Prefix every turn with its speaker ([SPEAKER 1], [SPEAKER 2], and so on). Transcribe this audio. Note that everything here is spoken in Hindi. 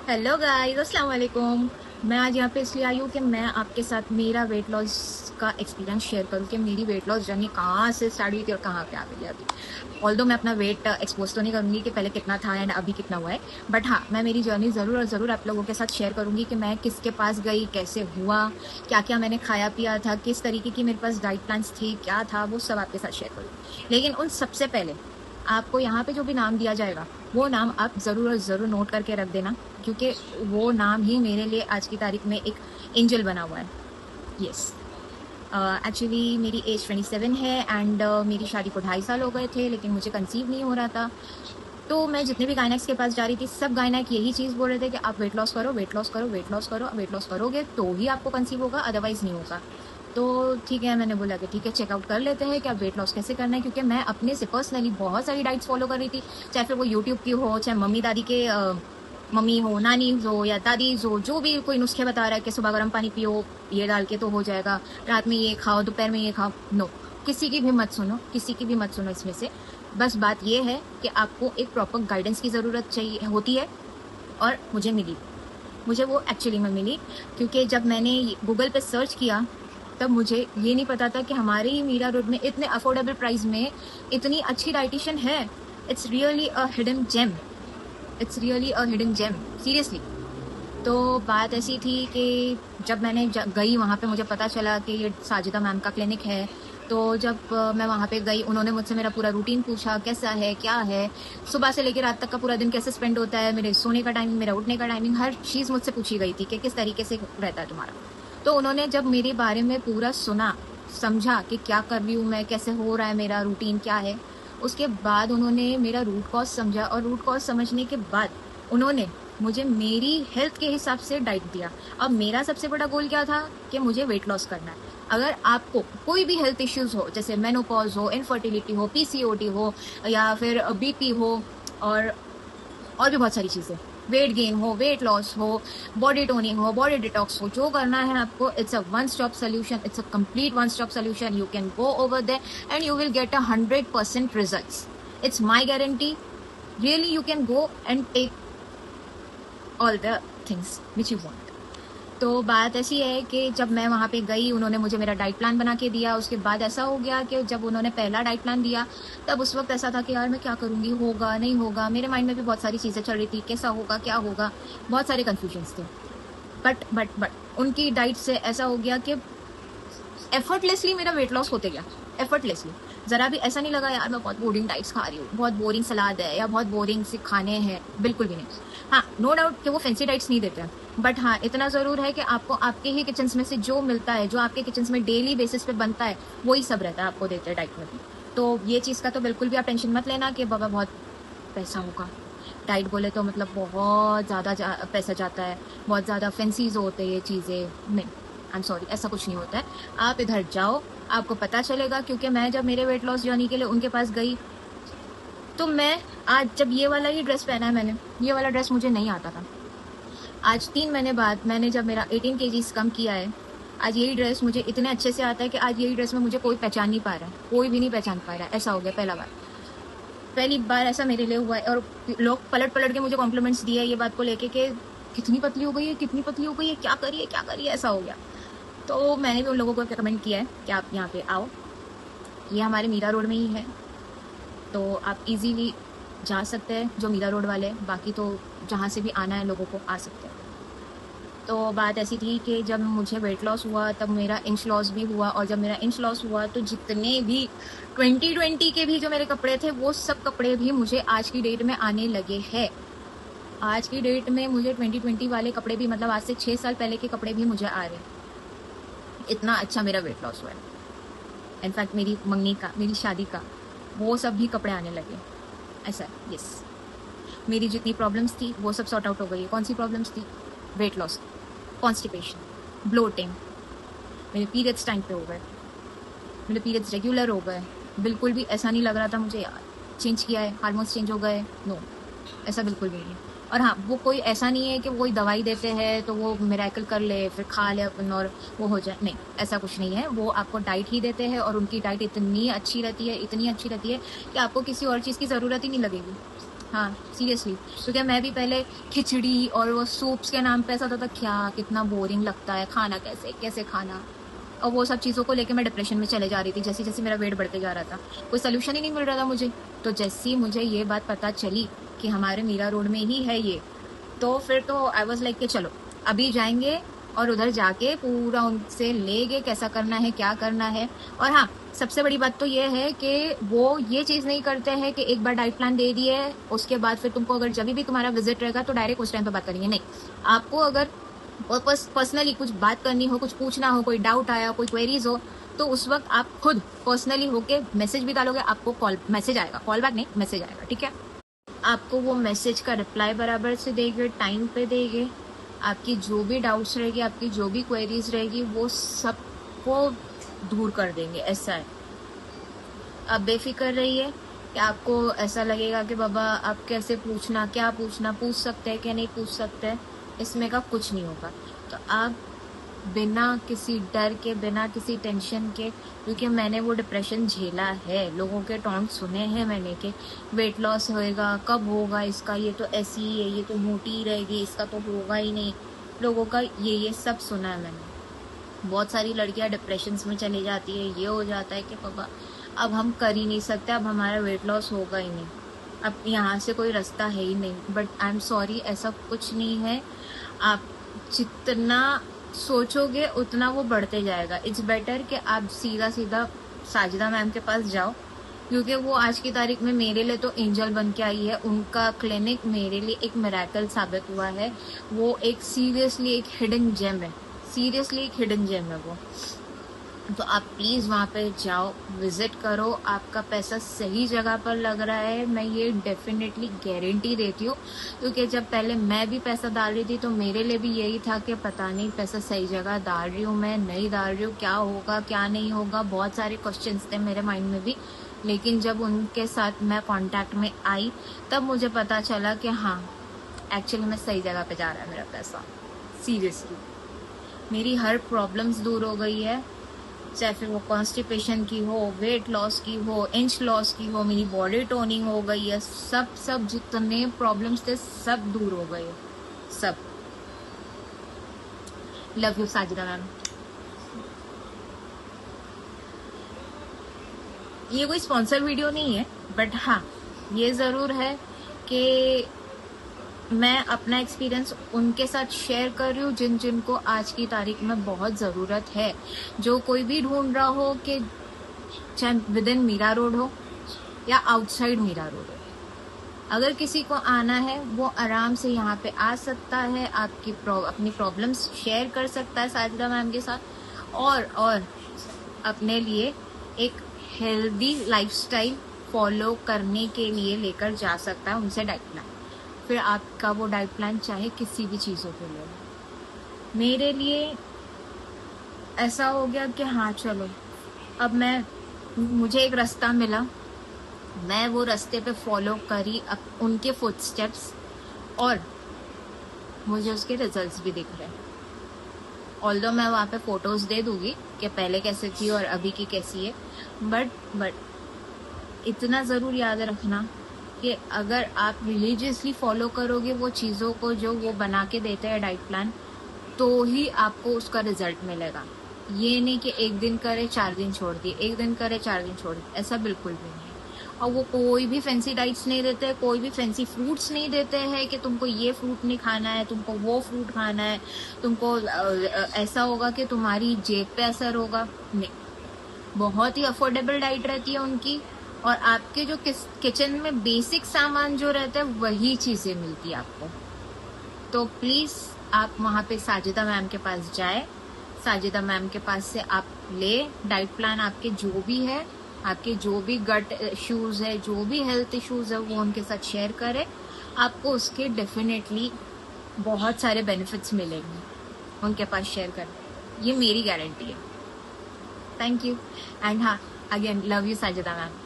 [SPEAKER 1] हेलो गाइस, अस्सलाम वालेकुम। मैं आज यहाँ पे इसलिए आई हूँ कि मैं आपके साथ मेरा वेट लॉस का एक्सपीरियंस शेयर करूँ कि मेरी वेट लॉस जर्नी कहाँ से स्टार्ट हुई थी और कहाँ पे आ गई है अभी। ऑल्दो मैं अपना वेट एक्सपोज तो नहीं करूँगी कि पहले कितना था एंड अभी कितना हुआ है, बट हाँ, मैं मेरी जर्नी ज़रूर और ज़रूर आप लोगों के साथ शेयर करूँगी कि मैं किसके पास गई, कैसे हुआ, क्या क्या मैंने खाया पिया था, किस तरीके की मेरे पास डाइट प्लान्स थी, क्या था, वो सब आपके साथ शेयर करूँगी। लेकिन उन सबसे पहले आपको यहाँ पे जो भी नाम दिया जाएगा वो नाम आप ज़रूर और ज़रूर नोट करके रख देना, क्योंकि वो नाम ही मेरे लिए आज की तारीख में एक एंजल बना हुआ है। यस, एक्चुअली मेरी एज 27 है एंड मेरी शादी को 2.5 साल हो गए थे, लेकिन मुझे कंसीव नहीं हो रहा था। तो मैं जितने भी गायनेक्स के पास जा रही थी, सब गायनेक यही चीज़ बोल रहे थे कि आप वेट लॉस करो, वेट लॉस करो, वेट लॉस करो, वेट लॉस करोगे तो ही आपको कंसीव होगा, अदरवाइज़ नहीं होगा। तो ठीक है, मैंने बोला कि ठीक है, चेकआउट कर लेते हैं कि आप वेट लॉस कैसे करना है, क्योंकि मैं अपने से पर्सनली बहुत सारी डाइट्स फॉलो कर रही थी, चाहे फिर वो यूट्यूब की हो, चाहे मम्मी दादी के मम्मी हो, नानी हो या दादी हो, जो भी कोई नुस्खे बता रहा है कि सुबह गर्म पानी पियो, ये डाल के तो हो जाएगा, रात में ये खाओ, दोपहर में ये खाओ। नो, किसी की भी मत सुनो, किसी की भी मत सुनो इसमें से। बस बात ये है कि आपको एक प्रॉपर गाइडेंस की ज़रूरत चाहिए होती है, और मुझे मिली, मुझे वो एक्चुअली में मिली, क्योंकि जब मैंने गूगल पे सर्च किया तब मुझे ये नहीं पता था कि हमारे ही मीरा रोड में इतने अफोर्डेबल प्राइस में इतनी अच्छी डाइटिशियन है। It's really a hidden gem, it's really a hidden gem, seriously. तो बात ऐसी थी कि जब मैंने गई वहाँ पे, मुझे पता चला कि ये साजिदा मैम का क्लिनिक है। तो जब मैं वहाँ पे गई, उन्होंने मुझसे मेरा पूरा रूटीन पूछा, कैसा है, क्या है, सुबह से लेकर रात तक का पूरा दिन कैसे स्पेंड होता है, मेरे सोने का टाइमिंग, मेरा उठने का टाइमिंग, हर चीज़ मुझसे पूछी गई थी कि किस तरीके से रहता है तुम्हारा। तो उन्होंने जब मेरे बारे में पूरा सुना, समझा कि क्या कर रही हूँ मैं, कैसे हो रहा है, मेरा रूटीन क्या है, उसके बाद उन्होंने मेरा रूट कॉज समझा, और रूट कॉज समझने के बाद उन्होंने मुझे मेरी हेल्थ के हिसाब से डाइट दिया। अब मेरा सबसे बड़ा गोल क्या था कि मुझे वेट लॉस करना है। अगर आपको कोई भी हेल्थ इश्यूज हो, जैसे मेनोपॉज हो, इनफर्टिलिटी हो, पीसीओडी हो, या फिर बीपी हो, और भी बहुत सारी चीज़ें, वेट गेन हो, वेट लॉस हो, बॉडी टोनिंग हो, बॉडी डिटॉक्स हो, जो करना है आपको, it's a one stop solution, it's a complete one stop solution. You can go over there and you will get 100% results. It's my guarantee. Really you can go and take all the things which you want. तो बात ऐसी है कि जब मैं वहाँ पे गई, उन्होंने मुझे मेरा डाइट प्लान बना के दिया। उसके बाद ऐसा हो गया कि जब उन्होंने पहला डाइट प्लान दिया, तब उस वक्त ऐसा था कि यार मैं क्या करूँगी, होगा नहीं होगा, मेरे माइंड में भी बहुत सारी चीज़ें चल रही थी, कैसा होगा, क्या होगा, बहुत सारे कन्फ्यूजन्स थे। बट उनकी डाइट से ऐसा हो गया कि एफर्टलेसली मेरा वेट लॉस होते गया, एफर्टलेसली। ज़रा भी ऐसा नहीं लगा यार मैं बहुत बोरिंग डाइट्स खा रही हूँ, बहुत बोरिंग सलाद है या बहुत बोरिंग से खाने हैं, बिल्कुल भी नहीं। हाँ, नो डाउट कि वो फैंसी डाइट्स नहीं देते हैं, बट हाँ, इतना ज़रूर है कि आपको आपके ही किचन में से जो मिलता है, जो आपके किचन में डेली बेसिस पे बनता है, वही सब रहता है, आपको देते हैं डाइट में भी। तो ये चीज़ का तो बिल्कुल भी आप टेंशन मत लेना कि बाबा बहुत पैसा होगा, डाइट बोले तो मतलब बहुत ज़्यादा पैसा जाता है, बहुत ज़्यादा फैंसीज होते हैं ये चीज़ें। नहीं, आई एम सॉरी, ऐसा कुछ नहीं होता है। आप इधर जाओ, आपको पता चलेगा। क्योंकि मैं जब मेरे वेट लॉस जर्नी के लिए उनके पास गई, तो मैं आज जब ये वाला ही ड्रेस पहना है मैंने, ये वाला ड्रेस मुझे नहीं आता था। आज 3 महीने बाद मैंने जब मेरा 18 kgs कम किया है, आज यही ड्रेस मुझे इतने अच्छे से आता है कि आज यही ड्रेस में मुझे कोई पहचान नहीं पा रहा है, कोई भी नहीं पहचान पा रहा है। ऐसा हो गया पहली बार ऐसा मेरे लिए हुआ है। और लोग पलट पलट के मुझे कॉम्प्लीमेंट्स दिए ये बात को लेके कि कितनी पतली हो गई है, कितनी पतली हो गई है, क्या करिए क्या करिए, ऐसा हो गया। तो मैंने भी उन लोगों को रिकमेंड किया है कि आप यहाँ पे आओ, ये हमारे मीरा रोड में ही है, तो आप इजीली जा सकते हैं, जो मीरा रोड वाले, बाकी तो जहाँ से भी आना है लोगों को आ सकते हैं। तो बात ऐसी थी कि जब मुझे वेट लॉस हुआ तब मेरा इंच लॉस भी हुआ, और जब मेरा इंच लॉस हुआ तो जितने भी 2020 के भी जो मेरे कपड़े थे, वो सब कपड़े भी मुझे आज की डेट में आने लगे हैं। आज की डेट में मुझे 2020 वाले कपड़े भी, मतलब आज से 6 साल पहले के कपड़े भी मुझे आ रहे हैं। इतना अच्छा मेरा वेट लॉस हुआ है। इनफैक्ट मेरी मंगनी का, मेरी शादी का, वो सब भी कपड़े आने लगे, ऐसा है। यस, मेरी जितनी प्रॉब्लम्स थी वो सब सॉर्ट आउट हो गई। कौन सी प्रॉब्लम्स थी? वेट लॉस, कॉन्स्टिपेशन, ब्लोटिंग, मेरे पीरियड्स टाइम पे हो गए, मेरे पीरियड्स रेगुलर हो गए, बिल्कुल भी ऐसा नहीं लग रहा था मुझे यार चेंज किया है, हार्मोन्स चेंज हो गए, नो, ऐसा बिल्कुल भी नहीं। और हाँ, वो कोई ऐसा नहीं है कि वही दवाई देते हैं तो वो मिरेकल कर ले, फिर खा ले अपन और वो हो जाए, नहीं, ऐसा कुछ नहीं है। वो आपको डाइट ही देते हैं, और उनकी डाइट इतनी अच्छी रहती है, इतनी अच्छी रहती है कि आपको किसी और चीज़ की ज़रूरत ही नहीं लगेगी। हाँ सीरियसली। तो क्या मैं भी पहले खिचड़ी और वो सूप्स के नाम पे ऐसा होता था क्या कितना बोरिंग लगता है खाना, कैसे कैसे खाना, और वो सब चीज़ों को लेके मैं डिप्रेशन में चले जा रही थी जैसे जैसे मेरा वेट बढ़ते जा रहा था, कोई सोल्यूशन ही नहीं मिल रहा था मुझे। तो जैसे ही मुझे ये बात पता चली कि हमारे मीरा रोड में ही है ये, तो फिर तो आई वॉज लाइक कि चलो अभी जाएंगे और उधर जाके पूरा उनसे लेंगे कैसा करना है क्या करना है। और हाँ सबसे बड़ी बात तो ये है कि वो ये चीज़ नहीं करते हैं कि एक बार डाइट प्लान दे दिए उसके बाद फिर तुमको अगर जब भी तुम्हारा विजिट रहेगा तो डायरेक्ट उस टाइम पे बात करेंगे, नहीं। आपको अगर पर्सनली कुछ बात करनी हो, कुछ पूछना हो, कोई डाउट आया, कोई क्वेरीज हो, तो उस वक्त आप खुद पर्सनली होके मैसेज भी डालोगे, आपको कॉल मैसेज आएगा, कॉल बैक नहीं मैसेज आएगा, ठीक है। आपको वो मैसेज का रिप्लाई बराबर से देंगे, टाइम पे देंगे, आपकी जो भी डाउट्स रहेगी, आपकी जो भी क्वेरीज रहेगी वो सबको दूर कर देंगे, ऐसा है। आप बेफिक्र रहिए कि आपको ऐसा लगेगा कि बाबा आप कैसे पूछना, क्या पूछना, पूछ सकते हैं क्या नहीं पूछ सकते हैं, इसमें का कुछ नहीं होगा। तो आप बिना किसी डर के, बिना किसी टेंशन के, क्योंकि मैंने वो डिप्रेशन झेला है, लोगों के टॉन्ट सुने हैं मैंने कि वेट लॉस होएगा, कब होगा इसका, ये तो ऐसी ही है, ये तो मोटी ही रहेगी, इसका तो होगा ही नहीं, लोगों का ये सब सुना है मैंने। बहुत सारी लड़कियां डिप्रेशन में चली जाती है, ये हो जाता है कि पापा अब हम कर ही नहीं सकते, अब हमारा वेट लॉस होगा ही नहीं, अब यहाँ से कोई रास्ता है ही नहीं। बट आई एम सॉरी, ऐसा कुछ नहीं है। आप जितना सोचोगे उतना वो बढ़ते जाएगा। इट्स बेटर कि आप सीधा सीधा साजिदा मैम के पास जाओ, क्योंकि वो आज की तारीख में मेरे लिए तो एंजल बन के आई है। उनका क्लिनिक मेरे लिए एक मिरेकल साबित हुआ है। वो एक सीरियसली एक हिडन जेम है, सीरियसली एक हिडन जेम है वो। तो आप प्लीज़ वहाँ पे जाओ, विजिट करो, आपका पैसा सही जगह पर लग रहा है, मैं ये डेफिनेटली गारंटी देती हूँ। क्योंकि जब पहले मैं भी पैसा डाल रही थी तो मेरे लिए भी यही था कि पता नहीं पैसा सही जगह डाल रही हूँ मैं, नहीं डाल रही हूँ, क्या होगा क्या नहीं होगा, बहुत सारे क्वेश्चंस थे मेरे माइंड में भी। लेकिन जब उनके साथ मैं कॉन्टैक्ट में आई तब मुझे पता चला कि हाँ एक्चुअली मैं सही जगह पे जा रहा है मेरा पैसा। सीरियसली मेरी हर प्रॉब्लम्स दूर हो गई है, चाहे फिर वो कॉन्स्टिपेशन की हो, वेट लॉस की हो, इंच लॉस की हो, मेरी बॉडी टोनिंग हो गई है, सब जितने प्रॉब्लम्स थे सब दूर हो गए, सब। Love you Sajida ma'am. ये कोई स्पॉन्सर वीडियो नहीं है, बट हाँ ये जरूर है कि मैं अपना एक्सपीरियंस उनके साथ शेयर कर रही हूँ जिन जिनको आज की तारीख में बहुत ज़रूरत है। जो कोई भी ढूंढ रहा हो कि चाहे विद इन मीरा रोड हो या आउटसाइड मीरा रोड हो, अगर किसी को आना है वो आराम से यहाँ पे आ सकता है, अपनी प्रॉब्लम्स शेयर कर सकता है साजिदा मैम के साथ, और अपने लिए एक हेल्दी लाइफस्टाइल फॉलो करने के लिए लेकर जा सकता है उनसे डाइट प्लान। फिर आपका वो डाइट प्लान चाहे किसी भी चीज़ों के लिए। मेरे लिए ऐसा हो गया कि हाँ चलो अब मुझे एक रास्ता मिला, मैं वो रास्ते पे फॉलो करी अब उनके फुटस्टेप्स, और मुझे उसके रिजल्ट्स भी दिख रहे हैं। ऑल्दो मैं वहाँ पे फोटोज़ दे दूँगी कि पहले कैसे थी और अभी की कैसी है, बट इतना ज़रूर याद रखना कि अगर आप रिलीजियसली फॉलो करोगे वो चीज़ों को जो वो बना के देते हैं डाइट प्लान, तो ही आपको उसका रिजल्ट मिलेगा। ये नहीं कि एक दिन करे 4 दिन छोड़ दिए, एक दिन करे 4 दिन छोड़ दिए, ऐसा बिल्कुल भी नहीं है। और वो कोई भी फैंसी डाइट्स नहीं देते, कोई भी फैंसी फ्रूट्स नहीं देते हैं कि तुमको ये फ्रूट नहीं खाना है, तुमको वो फ्रूट खाना है, तुमको ऐसा होगा कि तुम्हारी जेब पे असर होगा, नहीं। बहुत ही अफोर्डेबल डाइट रहती है उनकी, और आपके जो किचन में बेसिक सामान जो रहता है वही चीज़ें मिलती है आपको। तो प्लीज़ आप वहाँ पे साजिदा मैम के पास जाए, साजिदा मैम के पास से आप ले डाइट प्लान, आपके जो भी है, आपके जो भी गट इश्यूज है, जो भी हेल्थ इश्यूज है वो उनके साथ शेयर करें, आपको उसके डेफिनेटली बहुत सारे बेनिफिट्स मिलेंगे उनके पास शेयर करें, ये मेरी गारंटी है। थैंक यू एंड हाँ again love you Sajida ma'am.